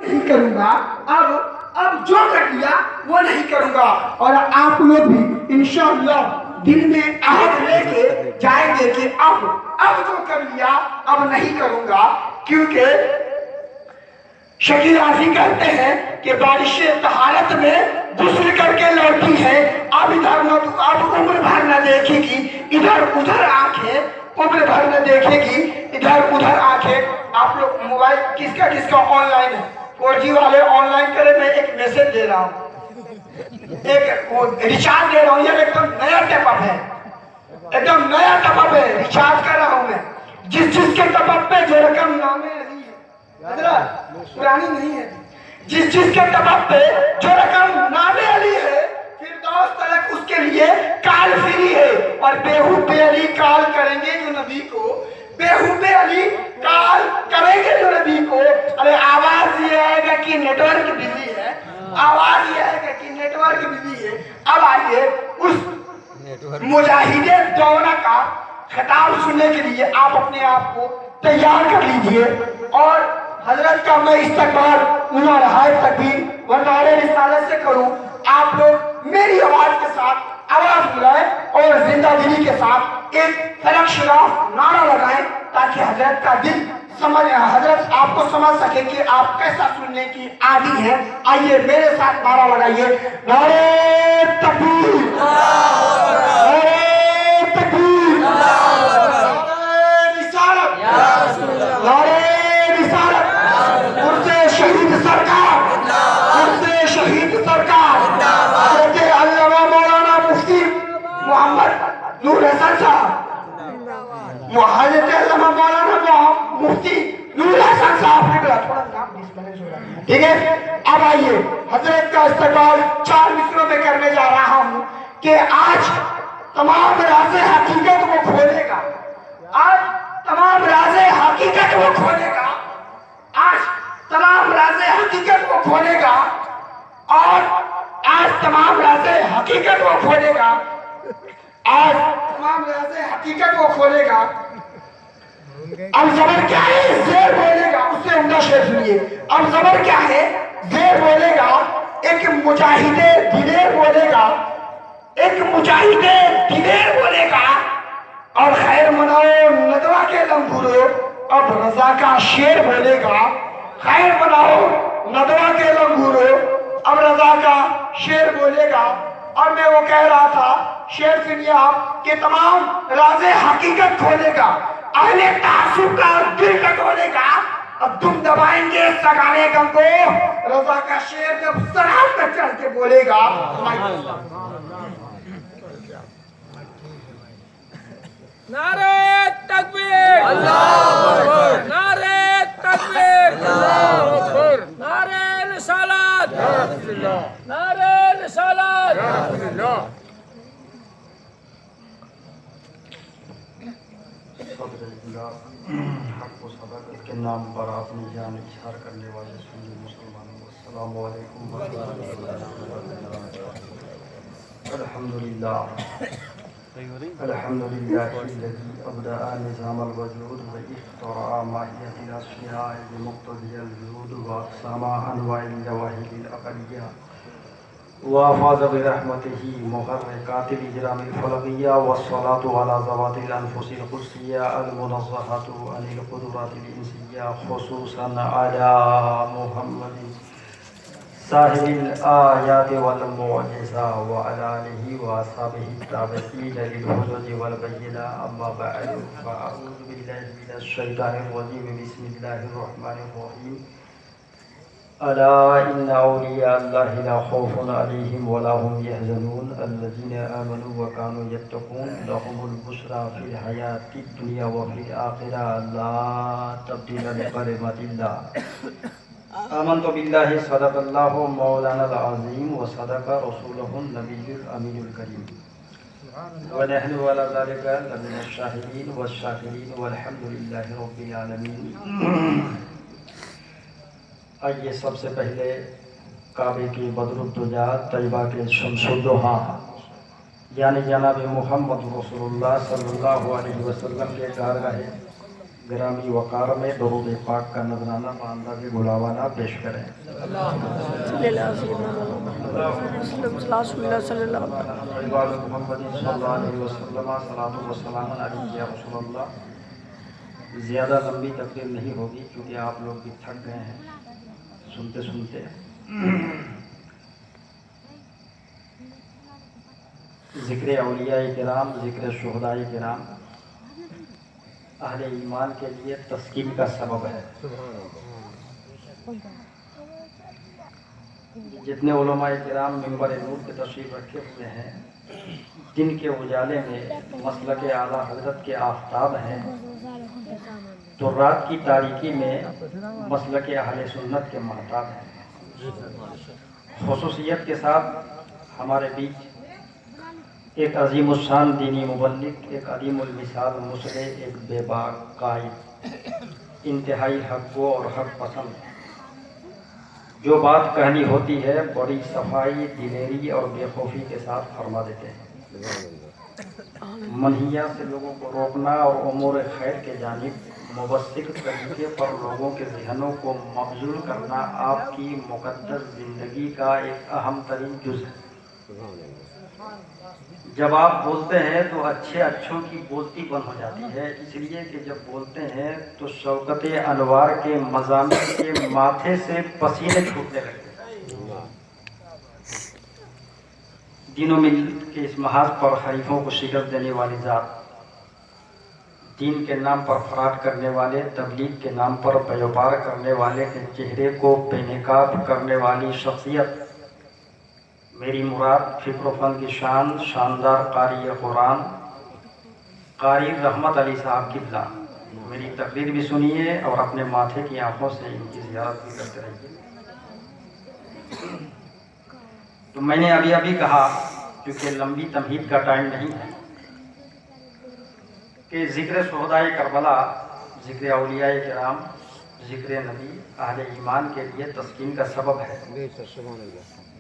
नहीं करूंगा, अब जो कर लिया वो नहीं करूंगा। और आप लोग भी इंशाअल्लाह दिल में अहद लेके जाएंगे कि अब जो कर लिया अब नहीं करूंगा। क्योंकि शकील आजी कहते हैं कि बारिश तहारत में गुस्ल करके लौटी है, अब इधर न अब उम्र भर न देखेगी, इधर उधर आंखें उम्र भर न देखेगी, इधर उधर आंखें। आप लोग मोबाइल किसका ऑनलाइन है? 4G वाले ऑनलाइन करे। मैं एक मैसेज दे रहा हूँ, एक रिचार्ज दे रहा हूँ। यार एकदम नया टपअप है, एकदम नया टपअप है, रिचार्ज कर रहा हूँ मैं। जिसके टपअप पे जो रकम नामे अली है, पुरानी नहीं है, जिसके टपअप पे जो रकम नामे अली है, फिर दोस्त तलक उसके लिए काल फ्री है। और बेहुबे अली काल करेंगे जो नबी को, बेहुबे अली काल करेंगे जो नबी को। अरे आवाज ये आएगा कि नेटवर्क बिजी है, आवाज ये आएगा कि नेटवर्क बिजी है। अब आइए उस मुजाहिदे दौरा का खिताब सुनने के लिए आप अपने आप को तैयार कर लीजिए। और हजरत का मैं इस्तकबाल मुनारहाए तकबीर व नारे रिसालत से करूं। आप लोग मेरी आवाज के साथ आवाज बुलाएं और जिंदादिली के साथ एक फलक शराफ नारा लगाएं, ताकि हजरत का दिल हजरत आपको समझ सके कि आप कैसा सुनने की आदी है। आइए मेरे साथ नारा लगाइए, नारे तकबीर, नारे तकबीर, नारे रिसालत, नारे रिसालत, मुर्शद शहीद सरकार, मुर्शद शहीद सरकार, हजरत अल्लामा मौलाना मुफ्ती मोहम्मद नूर हसन साहब, हजरत अल्लामा मौलाना मुफ्ती नूर हसन साहब ने थोड़ा नाम डिस्प्लेस हो रहा है, ठीक है। अब आइए हजरत का इस्तकबाल 4 मिसरों में करने जा रहा हूं कि आज तमाम राज़े हकीकत को खोलेगा, आज तमाम राज़े हकीकत को खोलेगा, आज तमाम राज़े हकीकत को खोलेगा, और आज तमाम राज़े हकीकत को खोलेगा, आज तमाम राज़े हकीकत को खोलेगा। अब जबर क्या है? ज़ेर बोलेगा, उससे उम्दा शेर सुनिए। अब जबर क्या है? ज़ेर बोलेगा, एक मुजाहिदे दिलेर बोलेगा, एक मुजाहिदे दिलेर बोलेगा, और खैर मनाओ नदवा के लंगूरो अब रजा का शेर बोलेगा। खैर मनाओ नदवा के लंगूरो अब रजा का शेर बोलेगा। और मैं वो कह रहा था, शेर सुनिए आप, कि तमाम राज़े हकीकत खोलेगा, अहले तासुब का दिल कटोलेगा, अब तुम दबाएंगे सगाने गम को, रजा का शेर जब सराब में चढ़ के बोलेगा। नारे तकबीर, अल्लाहू अकबर, नारे तकबीर, अल्लाहू अकबर, नारे रिसालत, या रसूलल्लाह, नारे रिसालत, या रसूलल्लाह। हक व सदाकत के नाम पर अपनी जान इज़हार करने वाले सुन्नी मुसलमानों को अस्सलामु अलैकुम व रहमतुल्लाह। अल्हम्दुलिल्लाह अल्हम्दुलिल्लाहिल्लज़ी अबदा निज़ामल वजूद व इख्तरा माहियतिल अश्याअ बिमुक्तदिल वजूद व अक़सामा अनवाइल जवाहिरिल अक़लिय्या वाफ़ाज़ बिरहमतिही मुहर्रिकातिल इजरामिल फलकिय्या वस्सलातु अला ज़वातिल अनफुसिल क़ुद्सिय्या अल मुनज़्ज़हतु अनिल क़ुदरातिल इंसिय्या ख़ुसूसन अला मुहम्मदिन साहिबिल आयाति वल मुअजिज़ा व अला आलिहि व अस्हाबिही ताबिईन लिल हुज्जति वल बय्यिना अम्मा बअद फ़अऊज़ु बिल्लाहि मिनश शैतानिर रजीम बिस्मिल्लाहिर रहमानिर रहीम। अला इन्ना औलिया अल्लाहि ला खौफुन अलैहिम व ला हुम यहज़नून अल्लज़ीना आमनू व कानू यत्तक़ून लहुमुल बुश्रा फिल हयातिद दुनिया व फिल आखिरह ला तब्दीला लिकलिमातिल्लाह। आमन्तु बिल्लाहि सदक़ल्लाहु मौलानाल अज़ीम व सदक़ रसूलुहुन नबियुल अमीनुल करीम व नहनु अला ज़ालिका लमिनश शाहिदीन व शाकिरीन वल्हम्दुलिल्लाहि रब्बिल आलमीन। आइए सबसे पहले काबे के बदरुद्दुजा तैयबा के शम्सुद्दोहा यानी जनाब मुहम्मद रसूलुल्लाह सल्लल्लाहु अलैहि वसल्लम के कारगाह ग्रामी वकार में दरूद पाक का नजराना बांदा गुलावाना पेश करें। ज़्यादा लंबी तकरीर नहीं होगी क्योंकि आप लोग भी थक गए हैं सुनते सुनते। ज़िक्र औलिया किराम, ज़िक्र शुहदाए किराम अहले ईमान के लिए तस्कीन का सबब है। जितने उलमाए किराम मिंबर नूर के तशरीफ रखे हुए हैं, दिन के उजाले में मसलक आला हजरत के आफ्ताब हैं, तो रात की तारीकी में मसलक अहले सुन्नत के महताब हैं। खुसूसियत के साथ हमारे बीच एक अजीमुशान दीनी मुबल्लिग, एक अदीमुल मिसाल मुसले, एक बेबाक कायद, इंतहाई हक गो और हक पसंद, जो बात कहनी होती है बड़ी सफाई, दिलेरी और बेखौफी के साथ फरमा देते हैं। मनहिया से लोगों को रोकना और उमूर खैर के जानिब मुबस्सिर तरीके पर लोगों के जहनों को मबजूल करना आपकी मुक़द्दस ज़िंदगी का एक अहम तरीन जुज़ है। जब आप बोलते हैं तो अच्छे अच्छों की बोलती बंद हो जाती है, इसलिए कि जब बोलते हैं तो शौकत अनवार के मज़ामिन के माथे से पसीने छूटने लगते हैं। दीनों में के इस महाज पर खलीफों को शिकस्त देने वाली ज़ात, दीन के नाम पर फराड करने वाले, तबलीग के नाम पर व्यापार करने वाले के चेहरे को बेनकाब करने वाली शख्सियत, मेरी मुराद फ़िक्र की शान, शानदार कारी कुरान कारी रहमत अली साहब किबला, मेरी तकरीर भी सुनिए और अपने माथे की आंखों से इनकी ज़ियारत भी करते रहिए। तो मैंने अभी अभी कहा, क्योंकि लंबी तमहीद का टाइम नहीं है, कि ज़िक्र शुहदाए करबला, ज़िक्र औलियाए किराम, ज़िक्र नबी अहले ईमान के लिए तस्कीन का सबब है।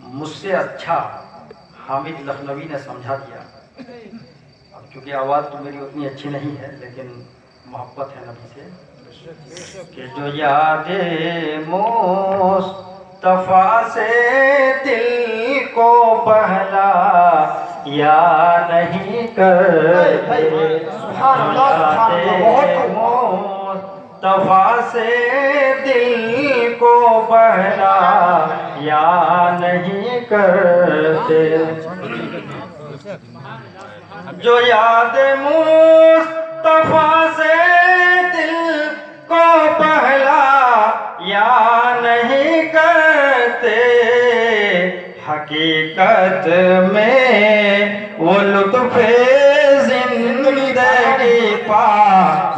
मुझसे अच्छा हामिद लखनवी ने समझा दिया। अब चूँकि आवाज़ तो मेरी उतनी अच्छी नहीं है, लेकिन मोहब्बत है नबी से, कि जो यादे मुस्तफ़ा से दिल को बहला या नहीं करते, मुस्तफ़ा से दिल को बहला या नहीं करते, जो याद मुस्तफ़ा से दिल को बहला या नहीं करते, हकीकत में वो लुत्फ़े ज़िंदगी पा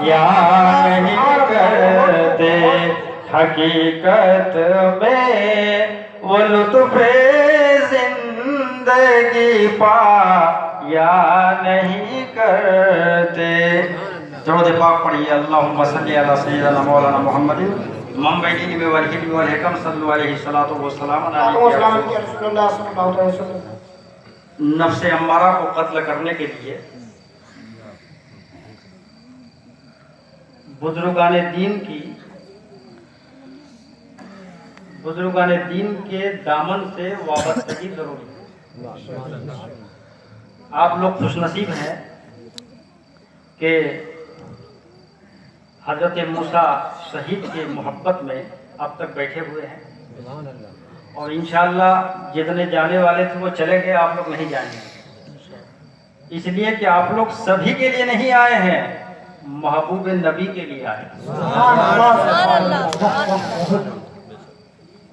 या नहीं करते, हकीकत में वो लुत्फ़े ज़िंदगी पा या नहीं करते। दरूद पाक पढ़िए। अल्लाहुम्मा सल्ली अला सय्यिदना मौलाना मुहम्मदिन मम्बईनी में वल हिल्म वल हिकम सल्लल्लाहु अलैहि सलातो व सलाम नफ्स अम्मारा को कत्ल करने के लिए बुजुर्गान दीन के दामन से वाबस्तगी जरूरी है। आप लोग खुशनसीब हैं कि हजरत मूसा शहीद के मोहब्बत में अब तक बैठे हुए हैं, और इंशाअल्लाह जितने जाने वाले थे वो चले गए, आप लोग नहीं जाएंगे, इसलिए कि आप लोग सभी के लिए नहीं आए हैं, महबूब नबी के लिए आए।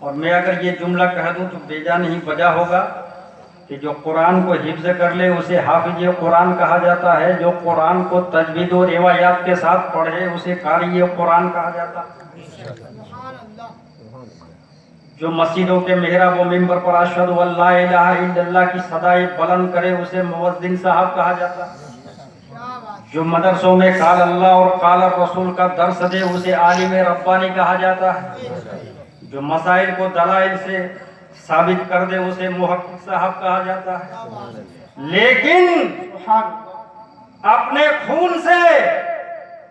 और मैं अगर ये जुमला कह दूं तो बेजा नहीं बजा होगा कि जो कुरान को हिफ्ज़ कर ले उसे हाफिज़ कुरान कहा जाता है, जो कुरान को तजवीद और रिवायात के साथ पढ़े उसे कारी कुरान कहा जाता है, जो मस्जिदों के मेहराब व मिंबर पर अशहदु अल्ला इलाहा इल्लल्लाह की सदाए बुलंद करे उसे मुअज्जिन साहब कहा जाता है, जो मदरसों में काल अल्लाह और काल रसूल का दर्स दे उसे आलिम रब्बानी कहा जाता है, जो मसाइल को दलाइल से साबित कर दे उसे मुहक्किक साहब कहा जाता है। लेकिन अपने खून से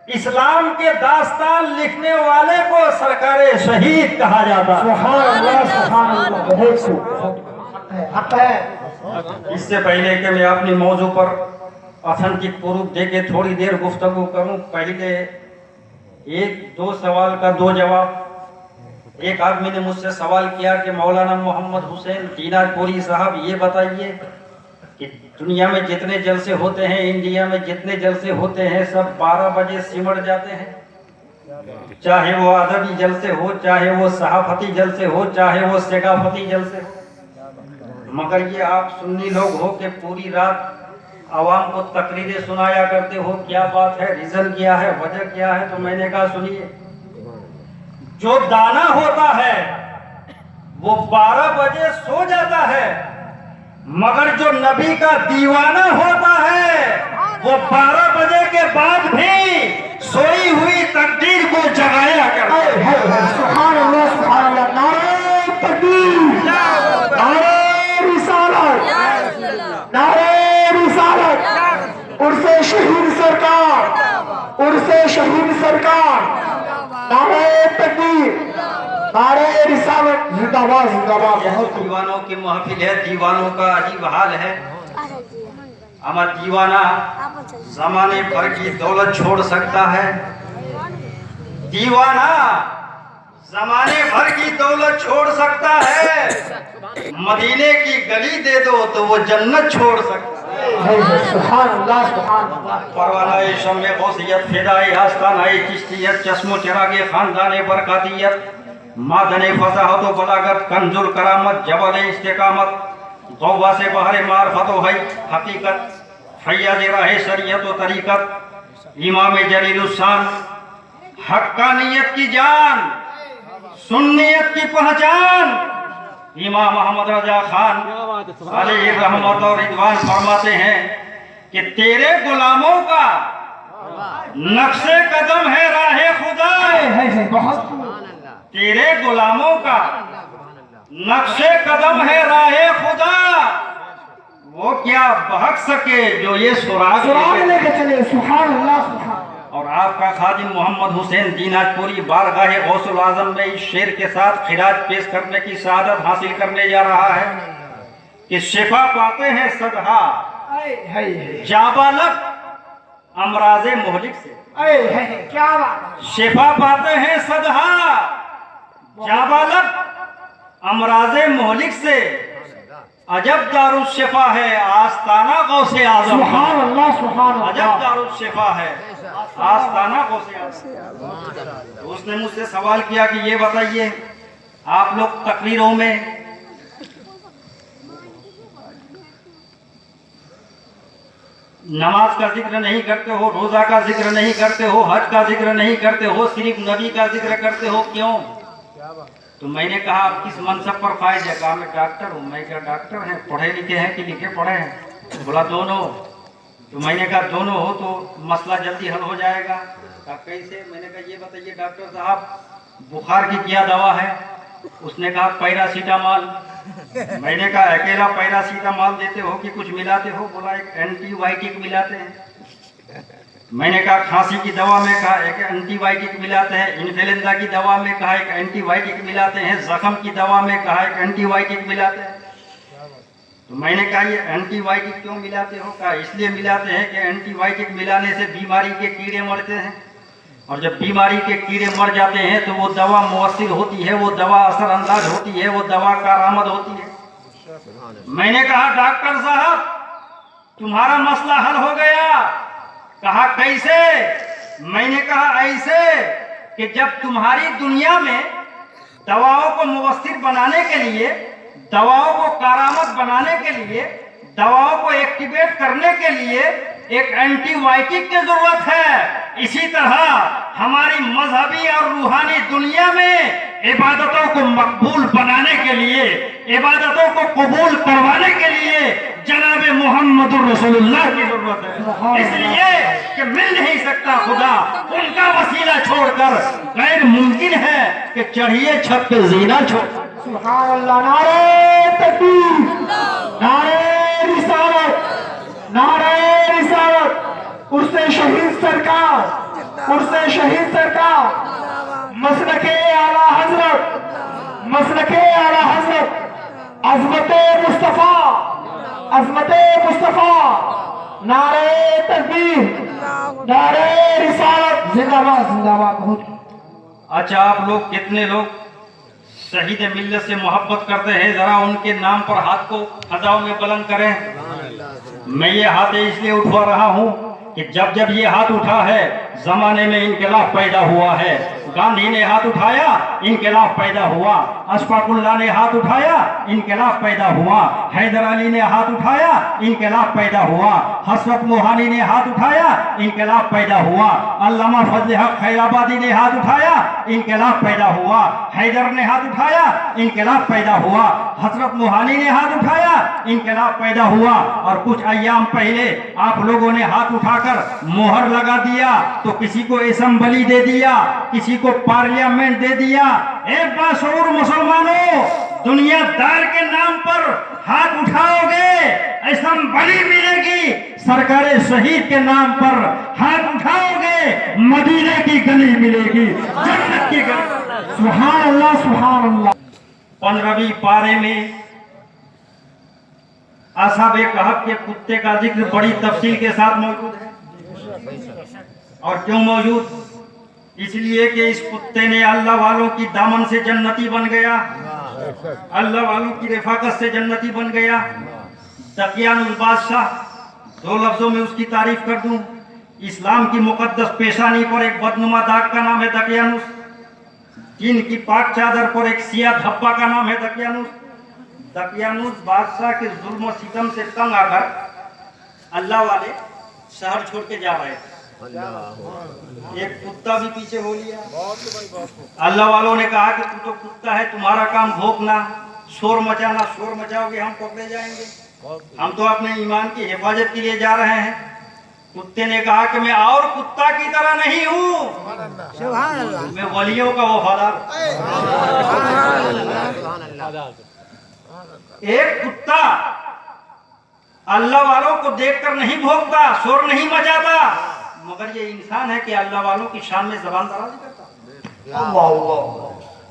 اسلام کے داستان لکھنے والے کو سرکار شہید کہا جاتا ہے۔ سبحان اللہ بہت خوب حق ہے۔ اس سے پہلے کہ میں اپنی موضوع پر اتھینٹک پروف دے کے تھوڑی دیر گفتگو کروں، پہلے ایک دو سوال کا دو جواب۔ ایک آدمی نے مجھ سے سوال کیا کہ مولانا محمد حسین دینار پوری صاحب یہ بتائیے کہ دنیا میں جتنے جلسے ہوتے ہیں، انڈیا میں جتنے جلسے ہوتے ہیں، سب 12 بجے سمٹ جاتے ہیں، چاہے وہ ادبی جلسے ہو، چاہے وہ صحافتی جلسے ہو، چاہے وہ ثقافتی جلسے ہو، مگر یہ آپ سنی لوگ ہو کہ پوری رات عوام کو تقریریں سنایا کرتے ہو، کیا بات ہے، ریزن کیا ہے، وجہ کیا ہے؟ تو میں نے کہا سنیے، جو دانا ہوتا ہے وہ 12 بجے سو جاتا ہے، مگر جو نبی کا دیوانہ ہوتا ہے وہ 12 بجے کے بعد بھی سوئی ہوئی تقدیر کو جگایا کرتا ہے۔ سبحان اللہ نعرہ تکبیر، نعرہ رسالت، نعرہ رسالت، عرص شہید سرکار، عرص شہید سرکار، نعرہ تکبیر، نعرہ رسالت، زندہ باد زندہ باد۔ بہت دیوانوں کی محفل ہے، دیوانوں کا عجیب حال ہے۔ ہمارا دیوانہ زمانے بھر کی دولت چھوڑ سکتا ہے، دیوانہ زمانے بھر کی دولت چھوڑ سکتا ہے، مدینے کی گلی دے دو تو وہ جنت چھوڑ سکتا ہے۔ سبحان اللہ پروانہ شم غوثیت، فدائی آستانہ چشتیت، چشم و چراغ خاندان برکاتیت، معدن فصاحت و بلاغت، کنز الکرامت، جبل استقامت، غوبہ سے بحر معرفت و حقیقت، فیاض راہ شریعت و طریقت، امام جلیل الشان، حقانیت کی جان، سنیت کی پہچان، امام محمد رضا خان علیہ رحمت اور رضوان فرماتے ہیں کہ تیرے غلاموں کا نقش قدم ہے راہ خدا، تیرے غلاموں کا نقش قدم ہے راہ خدا، وہ کیا بہک سکے جو یہ سراغ لے کے چلے۔ سبحان اللہ۔ اور آپ کا خادم محمد حسین دینار پوری بارگاہ غوث العظم میں اس شعر کے ساتھ خراج پیش کرنے کی سعادت حاصل کرنے جا رہا ہے کہ شفا پاتے ہیں صدہا جابالب امراض مہلک سے، کیا بات، شفا پاتے ہیں صدہا جابالب امراض مہلک سے، عجب دارالشفا ہے آستانہ غوث اعظم، سبحان اللہ سبحان عجب اللہ۔ دارالشفا ہے آستانہ غوث اعظم۔ اس نے مجھ سے سوال کیا کہ یہ بتائیے آپ لوگ تقریروں میں نماز کا ذکر نہیں کرتے ہو، روزہ کا ذکر نہیں کرتے ہو، حج کا ذکر نہیں کرتے ہو، صرف نبی کا ذکر کرتے ہو، کیوں؟ تو میں نے کہا آپ کس منصب پر فائز ہے؟ کہا میں ڈاکٹر ہوں۔ میں کہا ڈاکٹر ہیں، پڑھے لکھے ہیں کہ لکھے پڑھے ہیں؟ بولا دونوں۔ تو میں نے کہا دونوں ہو تو مسئلہ جلدی حل ہو جائے گا۔ کہا کیسے؟ میں نے کہا یہ بتائیے ڈاکٹر صاحب بخار کی کیا دوا ہے؟ اس نے کہا پیراسیٹامول۔ میں نے کہا اکیلا پیراسیٹامول دیتے ہو کہ کچھ ملاتے ہو؟ بولا ایک اینٹی بائیوٹک ملاتے ہیں۔ میں نے کہا کھانسی کی دوا میں کہا ایک اینٹی بائیوٹک ملاتے ہیں، انفلوئنزا کی دوا میں کہا ایک اینٹی بائیوٹک ملاتے ہیں، زخم کی دوا میں کہا ایک اینٹی بائیوٹک ملاتے ہیں۔ تو میں نے کہا یہ اینٹی بائیوٹک کیوں ملاتے ہو؟ کہا اس لیے ملاتے ہیں کہ اینٹی بائیوٹک ملانے سے بیماری کے کیڑے مرتے ہیں، اور جب بیماری کے کیڑے مر جاتے ہیں تو وہ دوا مؤثر ہوتی ہے، وہ دوا اثر انداز ہوتی ہے، وہ دوا کارآمد ہوتی ہے۔ میں نے کہا ڈاکٹر صاحب تمہارا مسئلہ حل ہو گیا۔ کہا کیسے؟ میں نے کہا ایسے کہ جب تمہاری دنیا میں دواؤں کو مؤثر بنانے کے لیے، دواؤں کو کارآمد بنانے کے لیے، دواؤں کو ایکٹیویٹ کرنے کے لیے ایک اینٹی بائیوٹک کی ضرورت ہے، اسی طرح ہماری مذہبی اور روحانی دنیا میں عبادتوں کو مقبول بنانے کے لیے، عبادتوں کو قبول کروانے کے لیے جناب محمد رسول اللہ کی ضرورت ہے، اس لیے کہ مل نہیں سکتا خدا، ان کا وسیلہ چھوڑ کر غیر ممکن ہے کہ چڑھیے چھت پہ زینہ چھوڑ۔ سبحان اللہ۔ نعرہ تکبیر، نعرہ رسالت، نعرہ رسالت، عرص شہید سرکار، عرس شہید سرکار مسلک اعلی حضرت عظمت مصطفیٰ نعرہ تکبیر نعرہ رسالت زندہ باد بہت اچھا آپ لوگ کتنے لوگ شہید ملت سے محبت کرتے ہیں؟ ذرا ان کے نام پر ہاتھ کو فضاؤں میں بلند کریں. میں یہ ہاتھ اس لیے اٹھوا رہا ہوں کہ جب یہ ہاتھ اٹھا ہے زمانے میں انقلاب پیدا ہوا ہے. گاندھی نے ہاتھ اٹھایا انقلاب پیدا ہوا, اشفاق اللہ نے ہاتھ اٹھایا انقلاب پیدا ہوا, حیدر علی نے ہاتھ اٹھایا انقلاب پیدا ہوا, حسرت موہانی نے ہاتھ اٹھایا انقلاب پیدا ہوا, علامہ فضل حق خیر آبادی نے ہاتھ اٹھایا انقلاب پیدا ہوا, حیدر نے ہاتھ اٹھایا انقلاب پیدا ہوا, حسرت موہانی نے ہاتھ اٹھایا انقلاب پیدا ہوا. اور کچھ ایام پہلے آپ لوگوں نے ہاتھ اٹھا کر مہر لگا دیا تو کسی کو اسمبلی دے دیا, کسی کو پارلیمنٹ دے دیا. اے باشعور مسلمانوں, دنیا دار کے نام پر ہاتھ اٹھاؤ گے اسمبلی ملے گی, سرکار شہید کے نام پر ہاتھ اٹھاؤ گے مدینے کی گلی ملے گی, جنت کی گلی. سبحان اللہ سبحان اللہ. 15ویں پارے میں اصحاب کہف کے کتے کا ذکر بڑی تفصیل کے ساتھ موجود ہے. اور کیوں موجود؟ اس لیے کہ اس کتے نے اللہ والوں کی دامن سے جنتی بن گیا, اللہ والوں کی رفاقت سے جنتی بن گیا. دقیانوس بادشاہ, 2 لفظوں میں اس کی تعریف کر دوں. اسلام کی مقدس پیشانی پر ایک بدنما داغ کا نام ہے دقیانوس, دین کی پاک چادر پر ایک سیاہ دھبا کا نام ہے دقیانوس. دقیانوس بادشاہ کے ظلم و ستم سے تنگ آ کر اللہ والے شہر چھوڑ کے جا رہے تھے. ایک کتا بھی پیچھے ہو لیا. اللہ والوں نے کہا کہ تو کتا ہے, تمہارا کام بھونکنا, شور مچانا, شور مچاؤ گے ہم پکڑے جائیں گے, ہم تو اپنے ایمان کی حفاظت کے لیے جا رہے ہیں. کتے نے کہا کہ میں اور کتا کی طرح نہیں ہوں, میں ولیوں کا وفادار. ایک کتا اللہ والوں کو دیکھ کر نہیں بھونکتا, شور نہیں مچاتا, مگر یہ انسان ہے کہ اللہ والوں کی شان میں زبان درازی کرتا.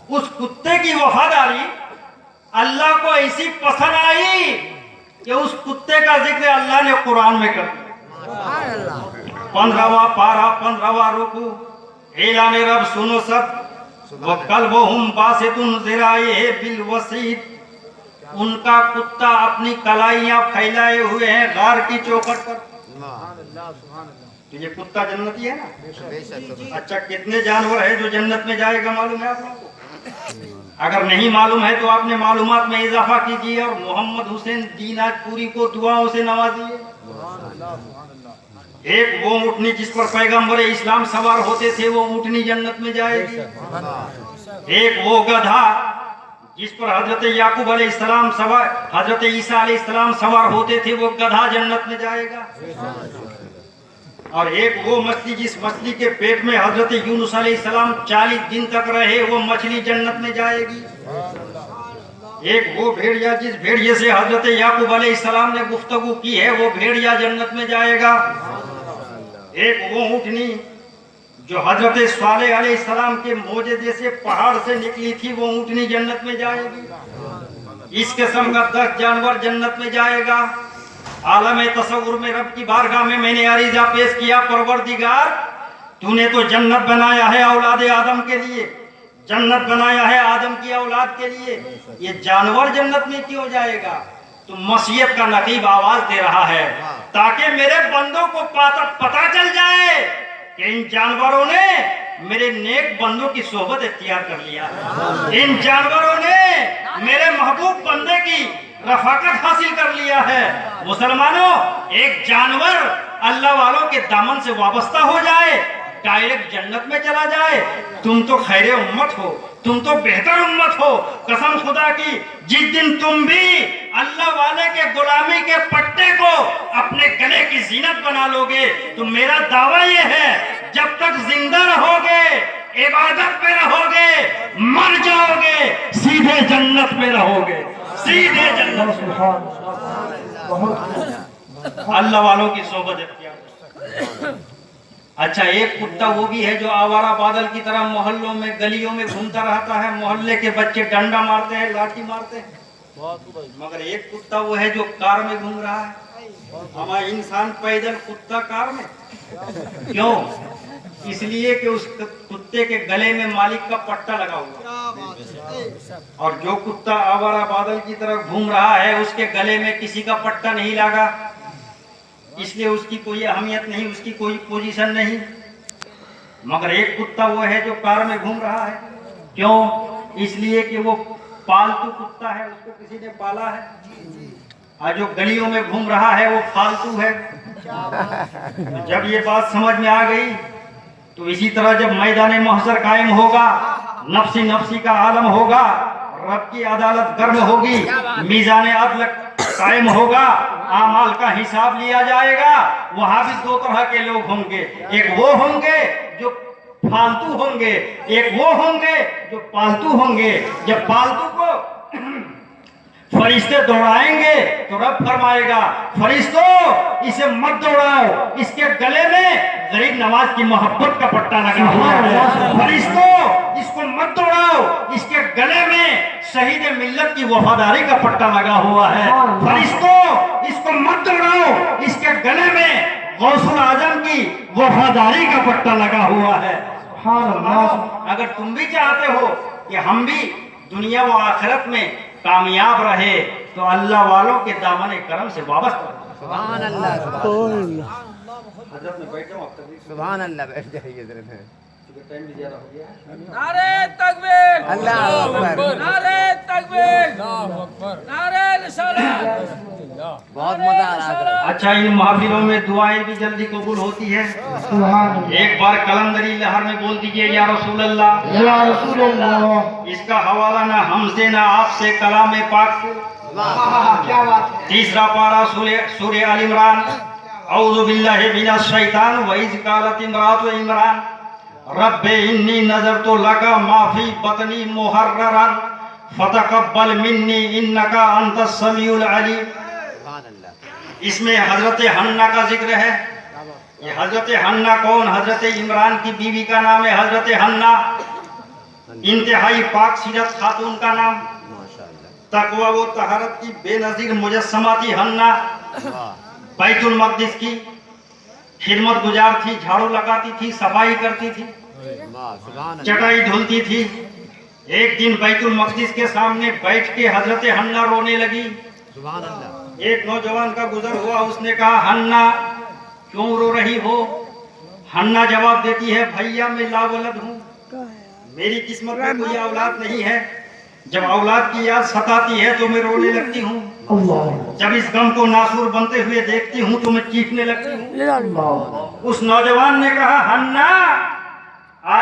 اس کتے کی وفاداری اللہ کو ایسی پسند آئی کہ اس کتے کا ذکر اللہ نے قرآن میں کر دیا. 15واں پارہ 15واں رکوع, اعلان رب سنو سب, وَقَلْبُهُمْ بَاسِطٌ ذِرَائِهِ بِالْوَسِيدِ. ان کا کتا اپنی کلائیاں پھیلائے ہوئے ہیں غار کی چوکھٹ پر. تو یہ کتا جنتی ہے نا. اچھا کتنے جانور ہیں جو جنت میں جائے گا معلوم ہے آپ لوگوں کو؟ اگر نہیں معلوم ہے تو آپ نے معلومات میں اضافہ کیجیے اور محمد حسین دین آج پوری کو دعاؤں سے نوازیے. ایک وہ اونٹنی جس پر پیغمبر اسلام سوار ہوتے تھے, وہ اونٹنی جنت میں جائے گی. ایک وہ گدھا جس پر حضرت یعقوب علیہ السلام سوار, حضرت عیسیٰ علیہ السلام سوار ہوتے تھے, وہ گدھا جنت میں جائے گا. اور ایک وہ مچھلی جس مچھلی کے پیٹ میں حضرت یونس علیہ السلام 40 دن تک رہے, وہ مچھلی جنت میں جائے گی. ایک وہ بھیڑیا جس بھیڑیے سے حضرت یعقوب علیہ السلام نے گفتگو کی ہے, وہ بھیڑیا جنت میں جائے گا. ایک وہ اونٹنی جو حضرت صالح علیہ السلام کے معجزے سے پہاڑ سے نکلی تھی, وہ اونٹنی جنت میں جائے گی. اس قسم کا 10 جانور جنت میں جائے گا. عالم تصور میں رب کی بارگاہ میں نے عریضہ پیش کیا, پروردگار تو نے تو جنت بنایا ہے اولاد آدم کے لیے, جنت بنایا ہے آدم کی اولاد کے لیے, یہ جانور جنت میں کیوں جائے گا؟ تو مسیحت کا نقیب آواز دے رہا ہے تاکہ میرے بندوں کو پتہ چل جائے کہ ان جانوروں نے میرے نیک بندوں کی صحبت اختیار کر لیا, ان جانوروں نے میرے محبوب بندے کی رفاقت حاصل کر لیا ہے. مسلمانوں, ایک جانور اللہ والوں کے دامن سے وابستہ ہو جائے, ڈائریکٹ جنت میں چلا جائے. تم تو خیر امت ہو, تم تو بہتر امت ہو. قسم خدا کی, جس دن تم بھی اللہ والے کے غلامی کے پٹے کو اپنے گلے کی زینت بنا لو گے, تو میرا دعویٰ یہ ہے جب تک زندہ رہو گے, عبادت پہ رہو گے, مر جاؤ گے, سیدھے جنت میں رہو گے, سیدھے جنت میں. اللہ والوں کی صحبت اختیار. अच्छा, एक कुत्ता वो भी है जो आवारा बादल की तरह मोहल्लों में गलियों में घूमता रहता है, मोहल्ले के बच्चे डंडा मारते हैं, लाठी मारते हैं, मगर एक कुत्ता वो है जो कार में घूम रहा है। हमारा इंसान पैदल, कुत्ता कार में। क्यों? इसलिए कि उस कुत्ते के गले में मालिक का पट्टा लगा हुआ, और जो कुत्ता आवारा बादल की तरह घूम रहा है उसके गले में किसी का पट्टा नहीं लगा, इसलिए उसकी कोई अहमियत नहीं, उसकी कोई पोजीशन नहीं। मगर एक कुत्ता वो है जो कार में घूम रहा है। क्यों? इसलिए कि वो पालतू कुत्ता है, उसको किसी ने पाला है, और जो गलियों में घूम रहा है वो फालतू है। जब ये बात समझ में आ गई तो इसी तरह जब मैदान महशर कायम होगा, नफ्सी नफ्सी का आलम होगा, रब की अदालत गर्म होगी, मीज़ान अदल कायम होगा, आमाल का हिसाब लिया जाएगा, वहां भी दो तरह के लोग होंगे। एक वो होंगे जो फालतू होंगे, एक वो होंगे जो पालतू होंगे। जब पालतू को फरिश्ते दौड़ाएंगे तो रब फरमाएगा, फरिश्तों इसे मत दौड़ाओ, इसके गले में गरीब नवाज की मोहब्बत का पट्टा लगा हुआ है। फरिश्तों इसको मत दौड़ाओ, इसके गले में शहीद मिल्लत की वफादारी का पट्टा लगा हुआ है। फरिश्तों इसको मत दौड़ाओ, इसके गले में गौसुल आजम की वफादारी का पट्टा लगा हुआ है। अगर तुम भी चाहते हो कि हम भी दुनिया व आखिरत में कामयाब रहे तो अल्लाह वालों के दामन करम से वाबस्ता रहो। सुभान अल्लाह, हजरत में बैठे हो, अब तक सुभान अल्लाह, बैठ जाइए जरा। टाइम भी ज्यादा हो गया। नारे तकबीर, अल्लाहु अकबर, नारे तकबीर, नारे रिसालत। बहुत मजा आ रहा है। अच्छा, इन महफिलों में दुआएं भी जल्दी कबूल होती है। एक बार कलंदरी लहर में बोल दीजिए, या रसूल अल्लाह, या रसूल अल्लाह। इसका हवाला ना हमसे ना आपसे, कलाम पाक से। क्या बात है। तीसरा पारा सूरह आल इमरान, औज़ु बिल्लाहि मिनश शैतान व इज़ क़ालत इमरातु इमरान रब्बे इन्नी नज़रतु लका मा फ़ी बतनी मुहर्ररन फतक़ब्बल मिन्नी इन्नका अंतस समीउल अलीम। सुभान अल्लाह। इसमें हजरत हन्ना का जिक्र है। ये हजरत हन्ना कौन? हजरत इमरान की बीवी का नाम है हजरत हन्ना, इंतहाई पाक सीरत खातून का नाम, माशाअल्लाह। तकवा व तहरत की बेनज़ीर मुजस्समा थी हन्ना। बैतुल मक़दिस की खिदमत गुजार थी, झाड़ू लगाती थी, सफाई करती थी, सुभान अल्लाह। चटाई धुलती थी। एक दिन बैतुल मक़दिस के सामने बैठ के हजरत हन्ना रोने लगी। सुभान अल्लाह। एक नौजवान का गुजर हुआ, उसने कहा, हन्ना क्यों रो रही हो? हन्ना जवाब देती है, भैया मैं लावलद हूँ, मेरी किस्मत में कोई औलाद नहीं है। जब औलाद की याद सताती है तो मैं रोने लगती हूँ, जब इस गम को नासूर बनते हुए देखती हूँ तो मैं चीखने लगती हूँ। उस नौजवान ने कहा, हन्ना